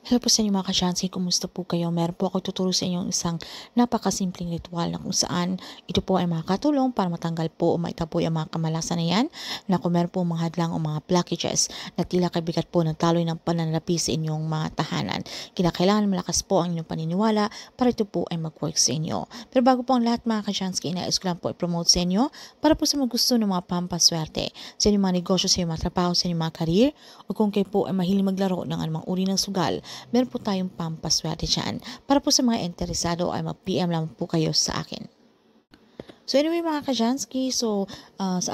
Hello po sa inyo mga ka-Shansi, kumusta po kayo? Meron po ako tuturo sa inyo isang napakasimpleng ritual na kung saan ito po ay makakatulong para matanggal po o maitaboy ang mga kamalasan na yan na kung meron po mga hadlang o mga blockages na tila kabigat po ng taloy ng pananalapi sa inyong mga tahanan. Kinakailangan malakas po ang inyong paniniwala para ito po ay mag-work sa inyo. Pero bago po ang lahat mga ka-Shansi, inais ko lang po i-promote sa inyo para po sa mga gusto ng mga pampaswerte sa inyong mga negosyo, sa inyong mga trabaho, sa inyong mga career, o kung kayo po ay mahilig maglaro ng anumang uri ng sugal, meron po tayong pampaswerte dyan. Para po sa mga interesado ay mag-PM lang po kayo sa akin. So anyway mga ka-Jansky, sa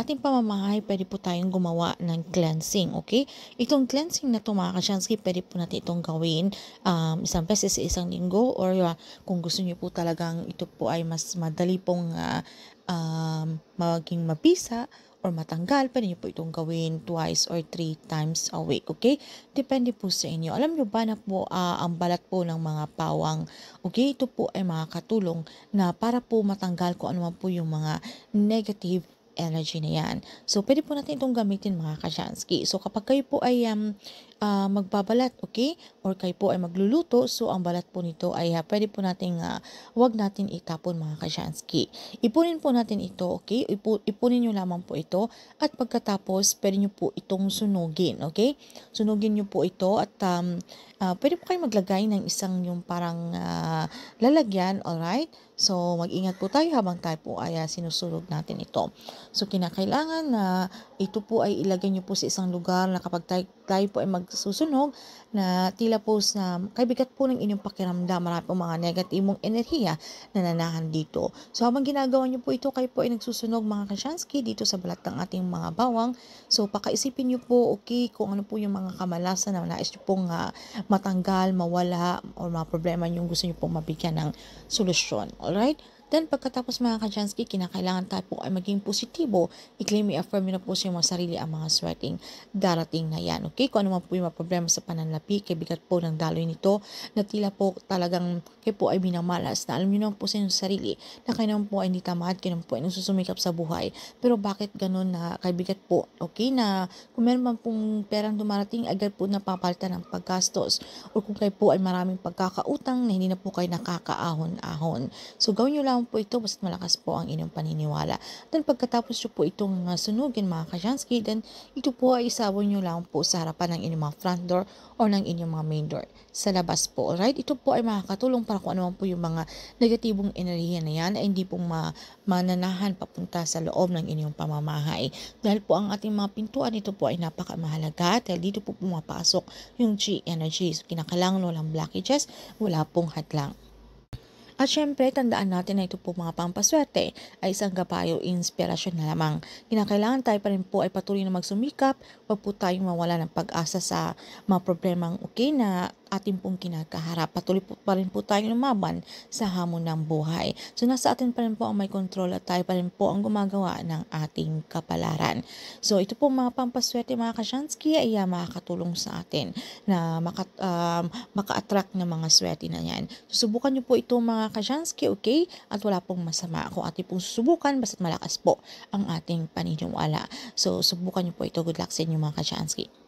ating pamamahay, pwede po tayong gumawa ng cleansing, okay? Itong cleansing na to mga ka-Jansky, pwede po natin itong gawin isang beses sa isang linggo or kung gusto niyo po talagang ito po ay mas madali pong maging mabisa or matanggal, pwede niyo po itong gawin twice or 3 times a week, okay? Depende po sa inyo. Alam niyo ba na po ang balat po ng mga pawang, okay, ito po ay makakatulong na para po matanggal kung ano man po yung mga negative energy na yan. So, pwede po natin itong gamitin mga ka-Jansky. So, kapag kayo po ay magbabalat, okay? Or kayo po ay magluluto, so ang balat po nito ay pwede po natin, wag natin itapon mga ka-Jansky. Ipunin po natin ito, okay? Ipunin nyo lamang po ito at pagkatapos, pwede nyo po itong sunugin, okay? Sunugin nyo po ito at pwede po kayo maglagay ng isang yung parang lalagyan, alright? So, mag-ingat po tayo habang tayo po ay sinusunog natin ito. So, kinakailangan na ito po ay ilagay nyo po sa isang lugar na kapag tayo po ay magsusunog, na tila po sa kaibigat po ng inyong pakiramdam, marami po mga negatibong enerhiya na nanahan dito. So, habang ginagawa nyo po ito, kayo po ay nagsusunog mga ka-Shansi dito sa balat ng ating mga bawang. So, pakaisipin nyo po, okay, kung ano po yung mga kamalasan na nais nyo pong matanggal, mawala, o mga problema yung gusto nyo pong mabigyan ng solusyon. Alright? Then, pagkatapos mga ka-Jansky, kinakailangan tayo po ay maging positibo. I-claim, i-affirm nyo na po sa mga sarili ang mga swerteng darating na yan. Okay? Kung ano man po yung mga problema sa pananlapi, kaibigat po ng daloy nito, na tila po talagang kayo po ay binamalas, na alam nyo naman po sa inyong sarili, na kayo naman po ay hindi tamad, kayo naman po ay nagsusumikap sa buhay. Pero bakit ganun na kaibigat po? Okay? Na kung meron man pong perang dumarating, agad po napapalitan ng paggastos. O kung kayo po ay maraming pagkakautang na hindi na po kayo nakakaahon-ahon. So, gawin nyo lang po ito basta malakas po ang inyong paniniwala. Then pagkatapos nyo po itong sunugin mga ka-Jansky, then ito po ay isabon nyo lang po sa harapan ng inyong mga front door o ng inyong mga main door sa labas po. Alright? Ito po ay makakatulong para kung ano man po yung mga negatibong enerhiya na yan ay hindi pong mananahan papunta sa loob ng inyong pamamahay. Dahil po ang ating mga pintuan, ito po ay napakamahalaga dahil dito po pumapasok yung chi energy. So, kinakailangan walang blockages, wala pong hadlang. At syempre, tandaan natin na ito po mga pampaswerte ay isang kapayo inspirasyon na lamang. Kinakailangan tayo pa rin po ay patuloy na magsumikap, wag po tayong mawala ng pag-asa sa mga problemang okay na ating pong kinakaharap. Patuloy po pa rin po tayong lumaban sa hamon ng buhay. So nasa atin pa rin po ang may control at tayo pa rin po ang gumagawa ng ating kapalaran. So ito po mga pampaswerte mga ka-Shansi ay makakatulong sa atin na maka-attract ng mga swerte na yan. Susubukan nyo po ito mga ka-Shansi, okay? At wala pong masama kung ating pong susubukan basta't malakas po ang ating paniniwala. So subukan nyo po ito. Good luck sa inyo mga ka-Shansi.